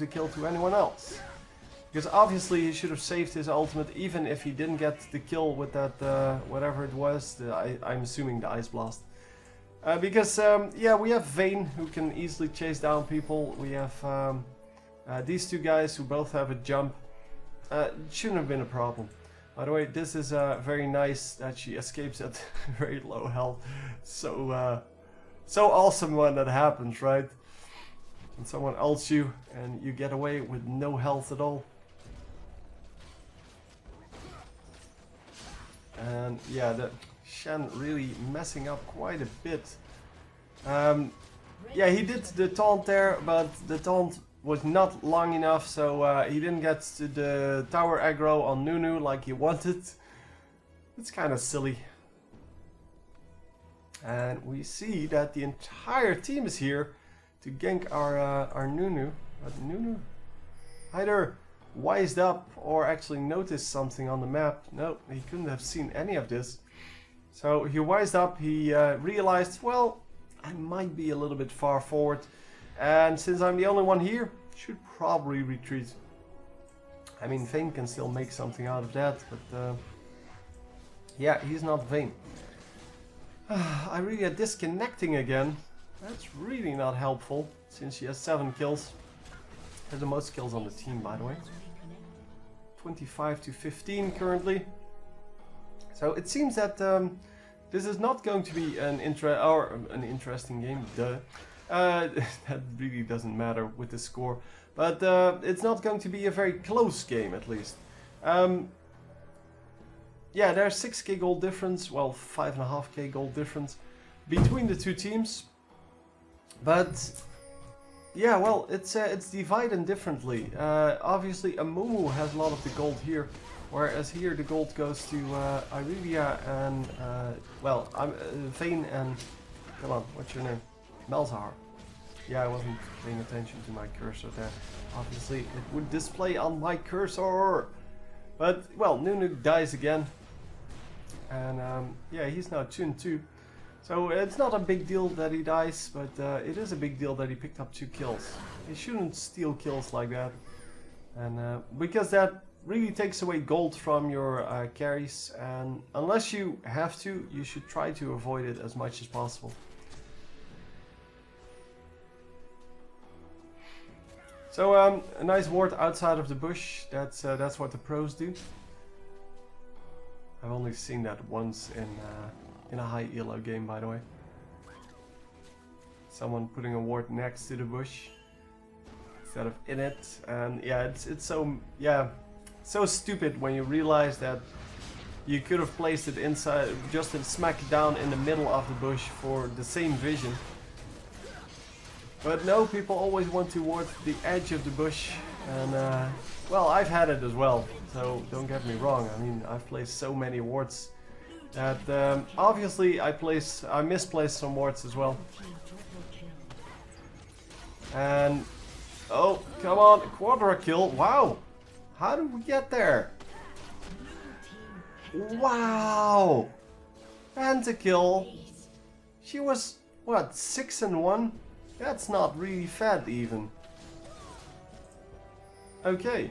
the kill to anyone else. Because obviously he should have saved his ultimate even if he didn't get the kill with that, whatever it was, I'm assuming the Ice Blast. Because, yeah, we have Vayne who can easily chase down people. We have these two guys who both have a jump. It shouldn't have been a problem. By the way, this is very nice that she escapes at very low health. So, so awesome when that happens, right? When someone ults you and you get away with no health at all. And yeah, the Shen really messing up quite a bit. Yeah, he did the taunt there, but the taunt was not long enough, so he didn't get to the tower aggro on Nunu like he wanted. It's kind of silly. And we see that the entire team is here to gank our Nunu. But Nunu either wised up or actually noticed something on the map. No, he couldn't have seen any of this. So he wised up, he realized, well, I might be a little bit far forward. And since I'm the only one here, should probably retreat. I mean, Vayne can still make something out of that, but yeah, he's not Vayne. I really get disconnecting again. That's really not helpful, since she has 7 kills. Has the most kills on the team, by the way. 25 to 15 currently. So it seems that this is not going to be an interesting game. Duh. That really doesn't matter with the score, but it's not going to be a very close game, at least. Yeah, there's 6k gold difference, well, 5.5k gold difference between the two teams. But yeah, well, it's divided differently. Obviously, Amumu has a lot of the gold here, whereas here the gold goes to Irelia and well, Vayne and come on, what's your name? Malzahar. Yeah, I wasn't paying attention to my cursor there. Obviously, it would display on my cursor. But, well, Nunu dies again. And, yeah, he's now 2-2. So, it's not a big deal that he dies, but it is a big deal that he picked up 2 kills. He shouldn't steal kills like that. And, because that really takes away gold from your carries. And unless you have to, you should try to avoid it as much as possible. So a nice ward outside of the bush. That's what the pros do. I've only seen that once in a high elo game, by the way. Someone putting a ward next to the bush instead of in it, and yeah, it's so stupid when you realize that you could have placed it inside, just smack down in the middle of the bush for the same vision. But no, people always want to ward the edge of the bush, and well, I've had it as well, so don't get me wrong. I mean, I've placed so many wards that obviously I misplaced some wards as well. And oh, come on, quadra kill! Wow, how did we get there? Wow, pentakill. She was what, 6-1? That's not really fat even. Okay,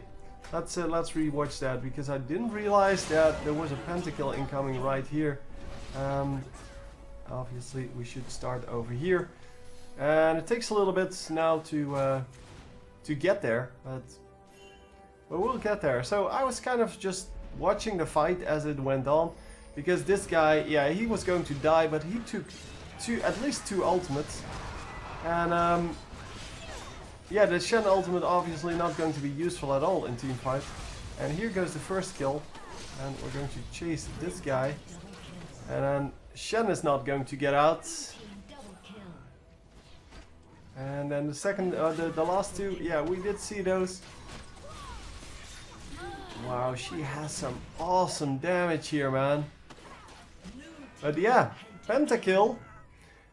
let's rewatch that because I didn't realize that there was a pentakill incoming right here. Obviously we should start over here, and it takes a little bit now to get there, but we'll get there. So I was kind of just watching the fight as it went on, because this guy, yeah, he was going to die, but he took at least 2 ultimates. And yeah, the Shen ultimate obviously not going to be useful at all in teamfight. And here goes the first kill, and we're going to chase this guy. And then Shen is not going to get out. And then the second, the last 2, yeah, we did see those. Wow, she has some awesome damage here, man. But yeah, pentakill,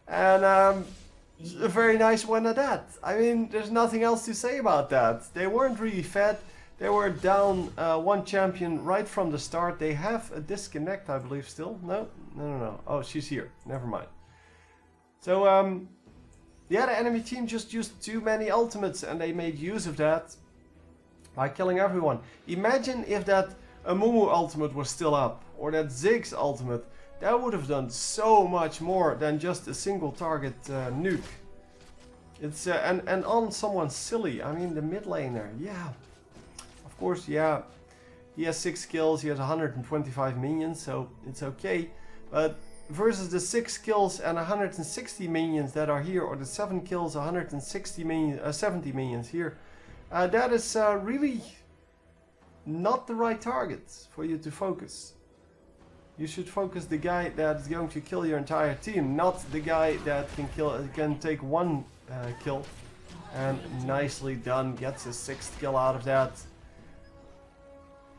and a very nice one at that. I mean, there's nothing else to say about that. They weren't really fed. They were down 1 champion right from the start. They have a disconnect, I believe, still. No. Oh, she's here. Never mind. So, the other enemy team just used too many ultimates and they made use of that by killing everyone. Imagine if that Amumu ultimate was still up, or that Ziggs ultimate. That would have done so much more than just a single target nuke. It's and on someone silly. I mean the mid laner. Yeah, of course. Yeah, he has 6 kills. He has 125 minions, so it's okay. But versus the 6 kills and 160 minions that are here, or the 7 kills, 160 minions, 70 minions here, that is really not the right target for you to focus. You should focus the guy that's going to kill your entire team, not the guy that can take one kill. And nicely done, gets a 6th kill out of that.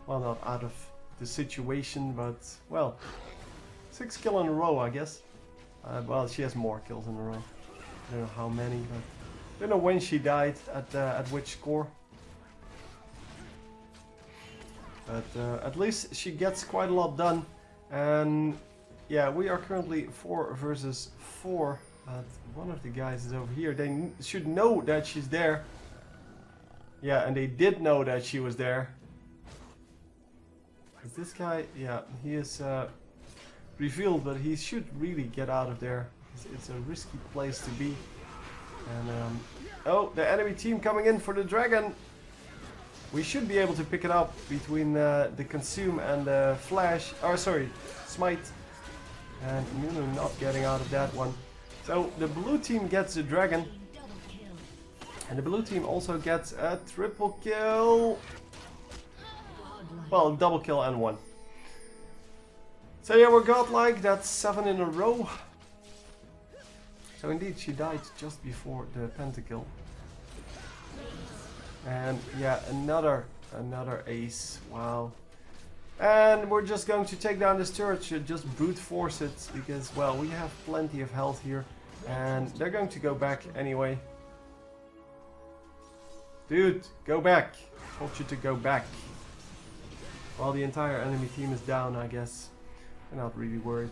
Well, not out of the situation, but well, 6 kills in a row, I guess. Well, she has more kills in a row. I don't know how many, but I don't know when she died, at which score. But at least she gets quite a lot done. And yeah, we are currently 4 versus 4. One of the guys is over here. They should know that she's there. Yeah, and they did know that she was there. Is this guy? Yeah, he is revealed, but he should really get out of there. It's a risky place to be. And oh, the enemy team coming in for the dragon. We should be able to pick it up between the consume and the flash. Oh, sorry, smite. And Nunu not getting out of that one. So the blue team gets the dragon. And the blue team also gets a triple kill. Well, double kill and 1. So yeah, we're godlike. That's 7 in a row. So indeed, she died just before the pentakill. And yeah, another ace. Wow. And we're just going to take down this turret. Should just brute force it because, well, we have plenty of health here. And they're going to go back anyway. Dude, go back. I told you to go back. Well, the entire enemy team is down, I guess. I'm not really worried.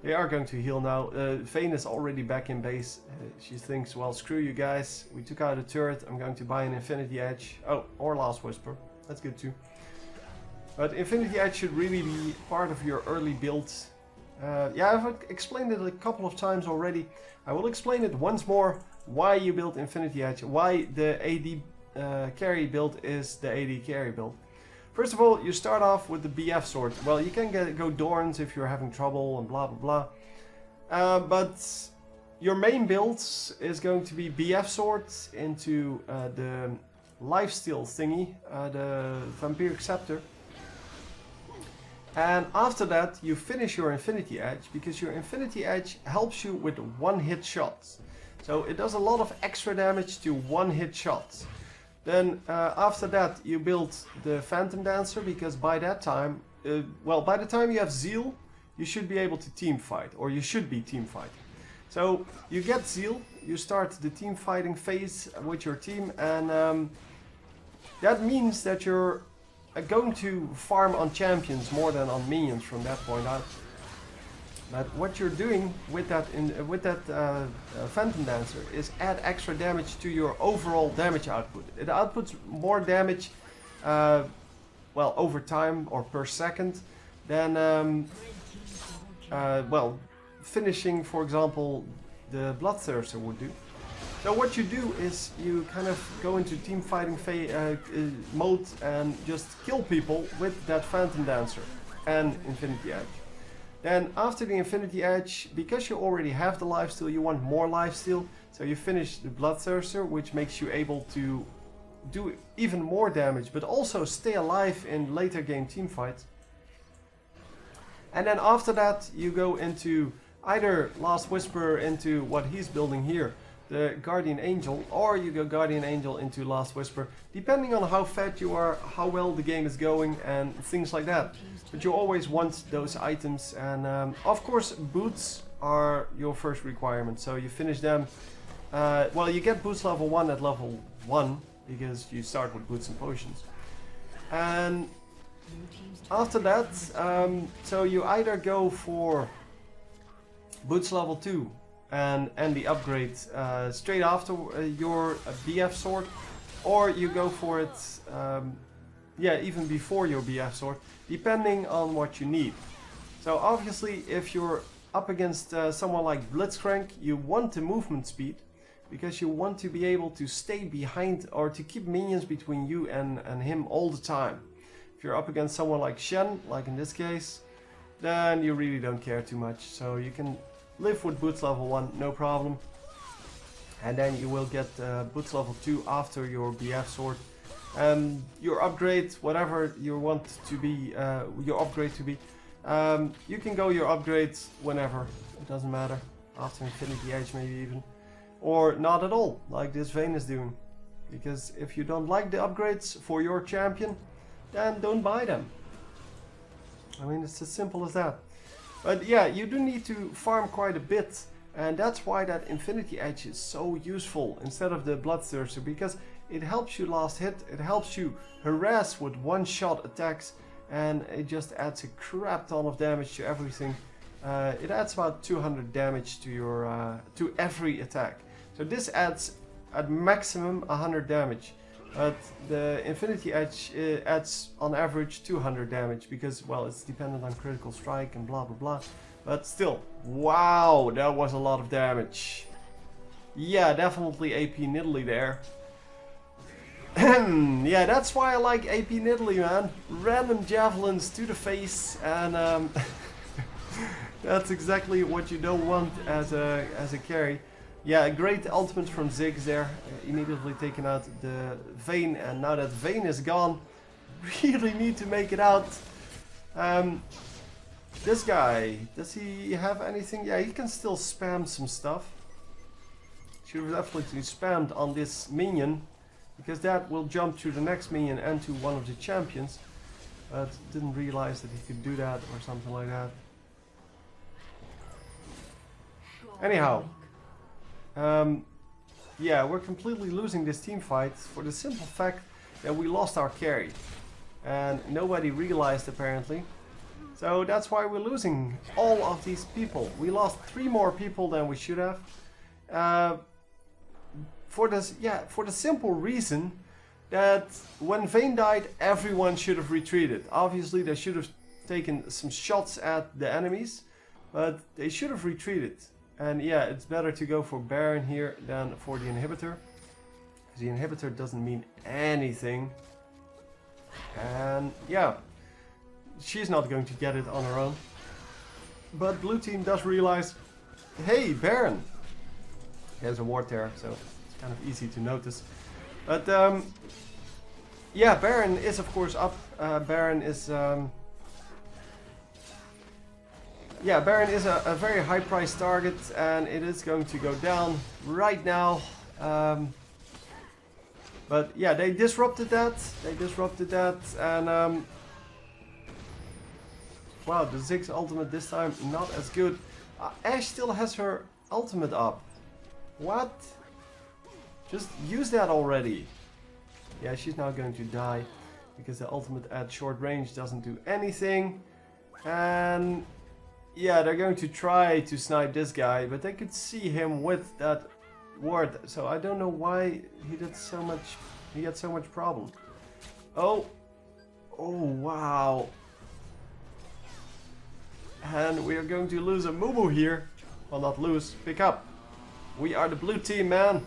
They are going to heal now. Vayne is already back in base. She thinks, well, screw you guys. We took out a turret. I'm going to buy an Infinity Edge. Oh, or Last Whisper. That's good too. But Infinity Edge should really be part of your early builds. Yeah, I've explained it a couple of times already. I will explain it once more. Why you build Infinity Edge. Why the AD carry build is the AD carry build. First of all, you start off with the BF sword. Well, you can go Dorns if you're having trouble and blah blah blah. But your main build is going to be BF sword into the lifesteal thingy, the Vampiric Scepter. And after that, you finish your Infinity Edge, because your Infinity Edge helps you with one-hit shots. So it does a lot of extra damage to one-hit shots. Then after that you build the Phantom Dancer, because by that time, well, by the time you have Zeal, you should be able to team fight, or you should be team fighting. So you get Zeal, you start the team fighting phase with your team, and that means that you're going to farm on champions more than on minions from that point out. But what you're doing with that Phantom Dancer is add extra damage to your overall damage output. It outputs more damage, well, over time or per second than, well, finishing, for example, the Bloodthirster would do. So what you do is you kind of go into team fighting mode and just kill people with that Phantom Dancer and Infinity Edge. Then after the Infinity Edge, because you already have the lifesteal, you want more lifesteal, so you finish the Bloodthirster, which makes you able to do even more damage, but also stay alive in later game team fights. And then after that, you go into either Last Whisper into what he's building here, the Guardian Angel, or you go Guardian Angel into Last Whisper, depending on how fat you are, how well the game is going, and things like that. But you always want those items, and of course boots are your first requirement, so you finish them. Well, you get boots level 1 at level 1, because you start with boots and potions. And after that, so you either go for boots level 2, and the upgrade straight after your BF sword, or you go for it yeah, even before your BF sword, depending on what you need. So obviously if you're up against someone like Blitzcrank, you want the movement speed, because you want to be able to stay behind or to keep minions between you and him all the time. If you're up against someone like Shen, like in this case, then you really don't care too much. So you can live with boots level 1, no problem. And then you will get boots level 2 after your BF sword. Your upgrade, whatever you want to be, your upgrade to be, you can go your upgrades whenever, it doesn't matter, after Infinity Age maybe even, or not at all, like this Vayne is doing. Because if you don't like the upgrades for your champion, then don't buy them. I mean, it's as simple as that. But yeah, you do need to farm quite a bit, and that's why that Infinity Edge is so useful instead of the Bloodthirster, because it helps you last hit, it helps you harass with one-shot attacks, and it just adds a crap ton of damage to everything. It adds about 200 damage to your to every attack. So this adds at maximum 100 damage. But the Infinity Edge adds on average 200 damage, because, well, it's dependent on critical strike and blah blah blah. But still, wow, that was a lot of damage. Yeah, definitely AP Nidalee there. Yeah, that's why I like AP Nidalee, man. Random javelins to the face, and that's exactly what you don't want as a carry. Yeah, a great ultimate from Ziggs there, immediately taking out the Vayne, and now that Vayne is gone, really need to make it out. This guy, does he have anything? Yeah, he can still spam some stuff. Should have definitely spammed on this minion, because that will jump to the next minion and to one of the champions. But didn't realize that he could do that or something like that. Anyhow. Yeah, we're completely losing this team fight for the simple fact that we lost our carry. And nobody realized apparently. So that's why we're losing all of these people. We lost 3 more people than we should have. For the simple reason that when Vayne died, everyone should have retreated. Obviously they should have taken some shots at the enemies, but they should have retreated. And yeah, it's better to go for Baron here than for the inhibitor. The inhibitor doesn't mean anything. And yeah, she's not going to get it on her own. But blue team does realize, hey, Baron. There's a ward there, so it's kind of easy to notice. But yeah, Baron is of course up. Baron is... yeah, Baron is a very high price target, and it is going to go down right now. But yeah, they disrupted that. And wow, the Ziggs ultimate this time not as good. Ashe still has her ultimate up. What? Just use that already. Yeah, she's now going to die because the ultimate at short range doesn't do anything. And yeah, they're going to try to snipe this guy, but they could see him with that ward. So I don't know why he did so much. He had so much problem. Oh, wow. And we are going to lose a Mumu here. Well, not lose, pick up. We are the blue team, man.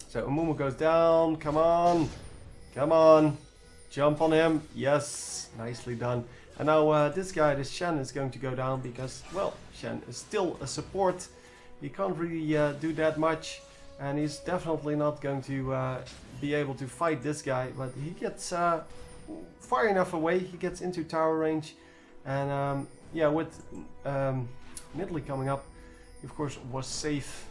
So Mumu goes down. Come on. Come on. Jump on him. Yes. Nicely done. And now this guy, this Shen, is going to go down because, well, Shen is still a support. He can't really do that much. And he's definitely not going to be able to fight this guy. But he gets far enough away. He gets into tower range. And yeah, with Nidalee coming up, he of course was safe.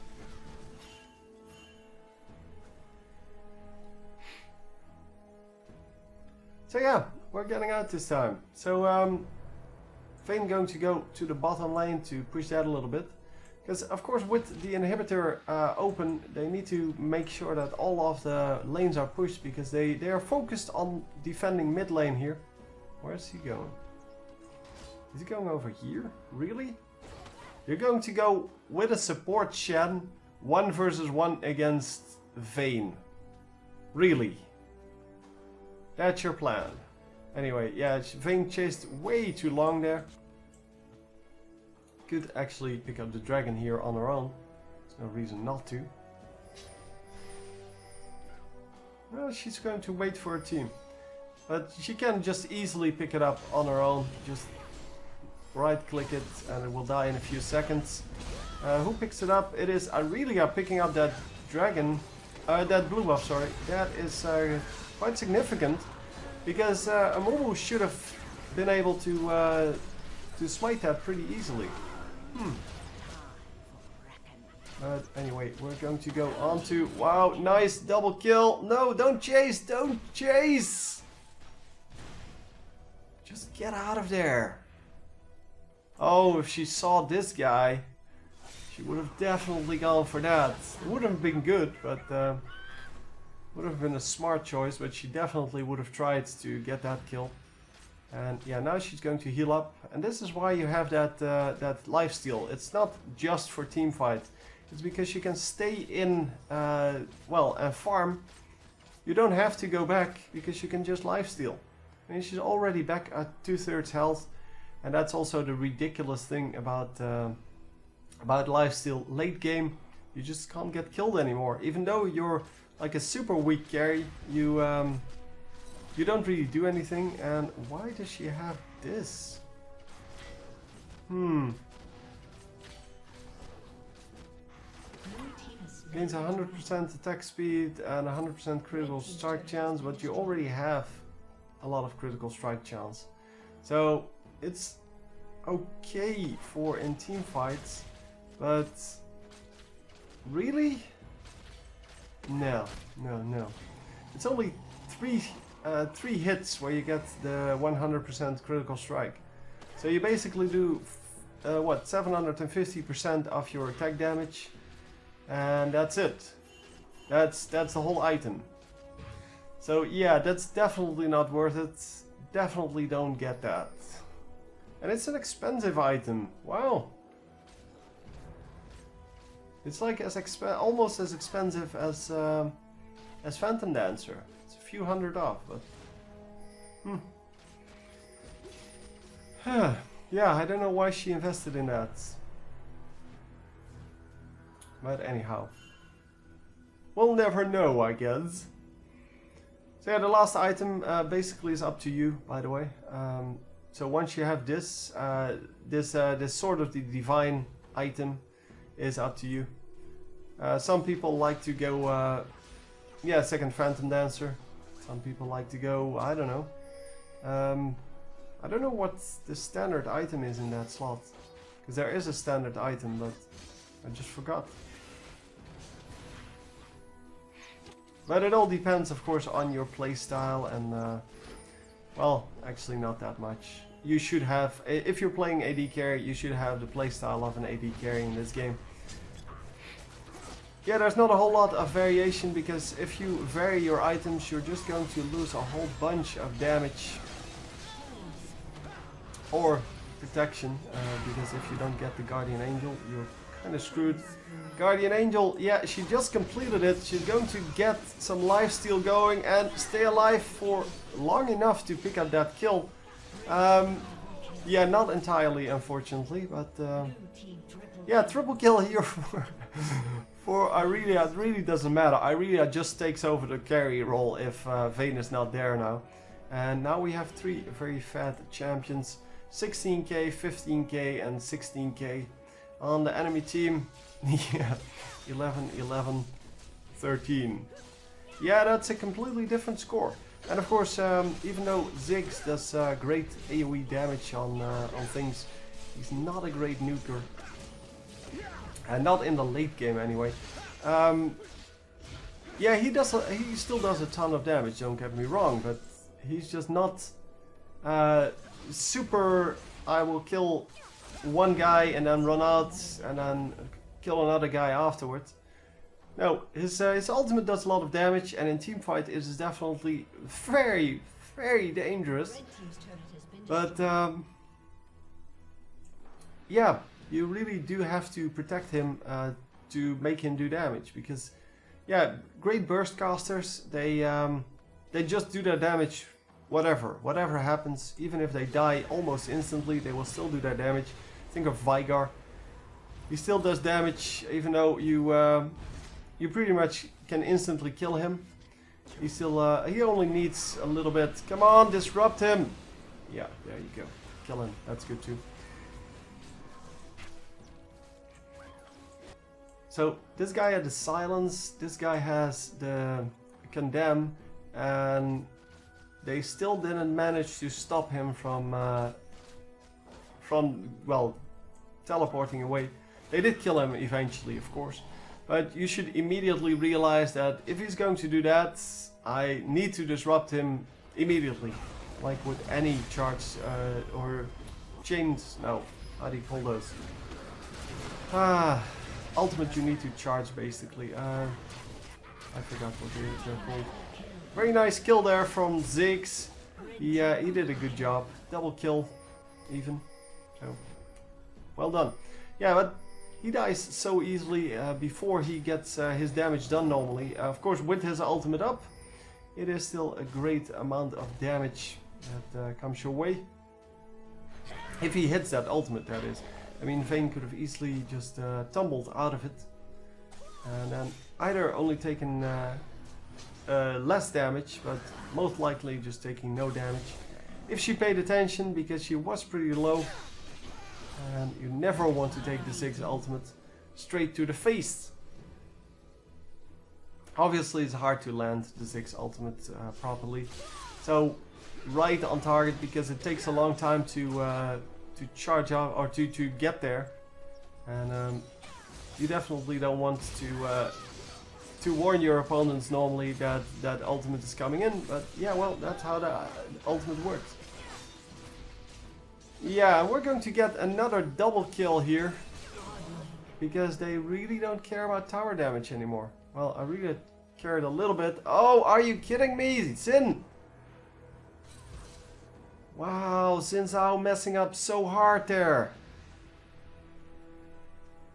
So yeah, we're getting out this time. So Vayne going to go to the bottom lane to push that a little bit. Because of course with the inhibitor open, they need to make sure that all of the lanes are pushed, because they are focused on defending mid lane here. Where is he going? Is he going over here? Really? You're going to go with a support Shen, 1 versus 1 against Vayne. Really? That's your plan. Anyway, yeah, Vayne chased way too long there. Could actually pick up the dragon here on her own. There's no reason not to. Well, she's going to wait for her team. But she can just easily pick it up on her own. Just right click it and it will die in a few seconds. Who picks it up? It is Aurelia picking up that dragon. That blue buff, sorry. That is quite significant. Because Amumu should have been able to smite that pretty easily. But anyway, we're going to go on to... Wow, nice double kill. No, don't chase! Don't chase! Just get out of there. Oh, if she saw this guy, she would have definitely gone for that. It would have been good, but... would have been a smart choice, but she definitely would have tried to get that kill. And yeah, now she's going to heal up. And this is why you have that that lifesteal. It's not just for team fight. It's because you can stay in, well, and farm. You don't have to go back because you can just lifesteal. I mean, she's already back at 2/3 health. And that's also the ridiculous thing about lifesteal. Late game, you just can't get killed anymore. Even though you're like a super weak carry, you don't really do anything. And why does she have this? Gains 100% attack speed and 100% critical strike chance, but you already have a lot of critical strike chance. So it's okay for in team fights, but really? No. It's only three hits where you get the 100% critical strike. So you basically do what, 750% of your attack damage, and that's it. That's the whole item. So yeah, that's definitely not worth it. Definitely don't get that. And it's an expensive item. Wow. It's like almost as expensive as Phantom Dancer. It's a few hundred off, but yeah, I don't know why she invested in that. But anyhow, we'll never know, I guess. So yeah, the last item basically is up to you, by the way. So once you have this, this sort of the divine item is up to you. Some people like to go, yeah, second Phantom Dancer. Some people like to go, I don't know. I don't know what the standard item is in that slot. Because there is a standard item, but I just forgot. But it all depends, of course, on your playstyle and, well, actually not that much. You should have, if you're playing AD carry, you should have the playstyle of an AD carry in this game. Yeah, there's not a whole lot of variation, because if you vary your items, you're just going to lose a whole bunch of damage. Or protection, because if you don't get the Guardian Angel, you're kind of screwed. Guardian Angel, yeah, she just completed it. She's going to get some lifesteal going and stay alive for long enough to pick up that kill. Yeah, not entirely, unfortunately, but yeah, triple kill here for Aurelia. It really doesn't matter. Aurelia just takes over the carry role if Vayne is not there now. And now we have three very fat champions. 16k, 15k and 16k. On the enemy team, yeah, 11, 11, 13. Yeah, that's a completely different score. And of course, even though Ziggs does great AoE damage on things, he's not a great nuker. And not in the late game anyway. Yeah, he still does a ton of damage, don't get me wrong, but he's just not super, I will kill one guy and then run out and then kill another guy afterwards. No, his ultimate does a lot of damage, and in teamfight it is definitely very, very dangerous. But yeah, you really do have to protect him to make him do damage, because yeah, great burst casters, they just do their damage whatever happens. Even if they die almost instantly, they will still do their damage. Think of Veigar. He still does damage even though you pretty much can instantly kill him. He still he only needs a little bit. Come on, disrupt him. Yeah, there you go. Kill him. That's good too. So this guy had the silence, this guy has the condemn, and they still didn't manage to stop him from well, teleporting away. They did kill him eventually, of course, but you should immediately realize that if he's going to do that, I need to disrupt him immediately, like with any charge or chains. No, how do you call those? Ultimate you need to charge basically. I forgot what they're called. Very nice kill there from Ziggs. He did a good job. Double kill even. So well done. Yeah, but he dies so easily before he gets his damage done normally. Of course, with his ultimate up, it is still a great amount of damage that comes your way. If he hits that ultimate, that is. I mean, Vayne could have easily just tumbled out of it. And then either only taken less damage, but most likely just taking no damage. If she paid attention, because she was pretty low. And you never want to take the Ziggs ultimate straight to the face. Obviously it's hard to land the Ziggs ultimate properly. So right on target, because it takes a long time to charge out or to get there. And you definitely don't want to warn your opponents normally that that ultimate is coming in. But yeah, well, that's how the ultimate works. Yeah, we're going to get another double kill here, because they really don't care about tower damage anymore. Well, I really cared a little bit. Oh, are you kidding me? Sin! Wow, Sin's out messing up so hard there.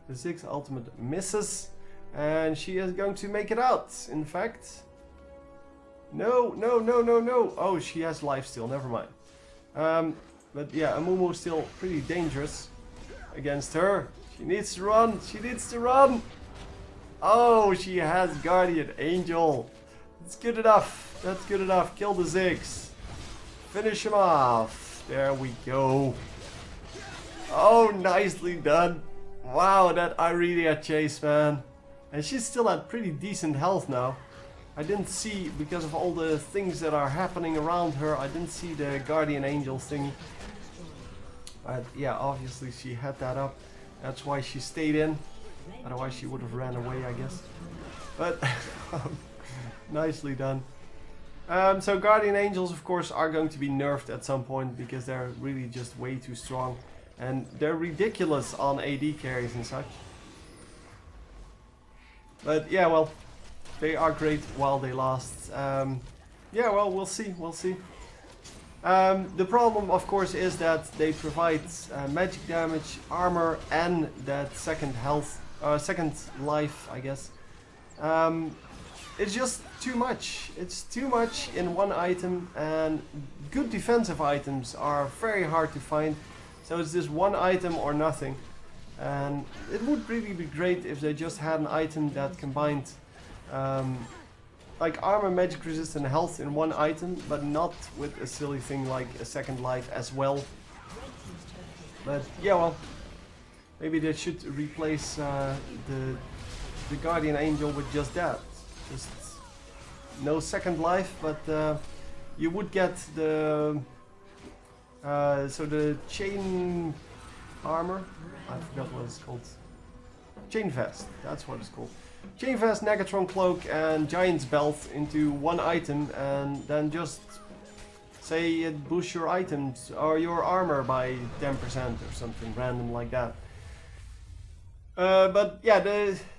The Ziggs ultimate misses, and she is going to make it out, in fact. No. Oh, she has lifesteal, never mind. But yeah, Amumu is still pretty dangerous against her. She needs to run. Oh, she has Guardian Angel. That's good enough. Kill the Ziggs. Finish him off. There we go. Oh, nicely done. Wow, that Irelia chase, man. And she's still at pretty decent health now. I didn't see, because of all the things that are happening around her, I didn't see the Guardian Angel thingy. But yeah, obviously she had that up. That's why she stayed in. Otherwise she would have ran away, I guess. But nicely done. So Guardian Angels, of course, are going to be nerfed at some point, because they're really just way too strong. And they're ridiculous on AD carries and such. But yeah, well, they are great while they last. Yeah, well, we'll see. The problem, of course, is that they provide magic damage, armor, and that second health, second life, I guess. It's just too much. It's too much in one item, and good defensive items are very hard to find. So it's this one item or nothing. And it would really be great if they just had an item that combined like armor, magic resist, and health in one item, but not with a silly thing like a second life as well. But yeah, well, maybe they should replace the Guardian Angel with just that. Just no second life, but you would get the so the chain armor. I forgot what it's called. Chain vest. That's what it's called. Chain vest, Negatron cloak, and Giant's belt into one item, and then just say it boosts your items or your armor by 10% or something random like that. But yeah,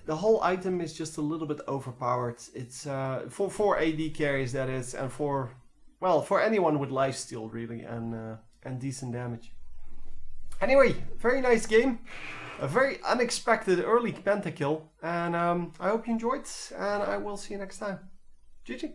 the whole item is just a little bit overpowered. It's for AD carries, that is, and for anyone with lifesteal really, and decent damage. Anyway, very nice game. A very unexpected early pentakill, and I hope you enjoyed, and I will see you next time. GG.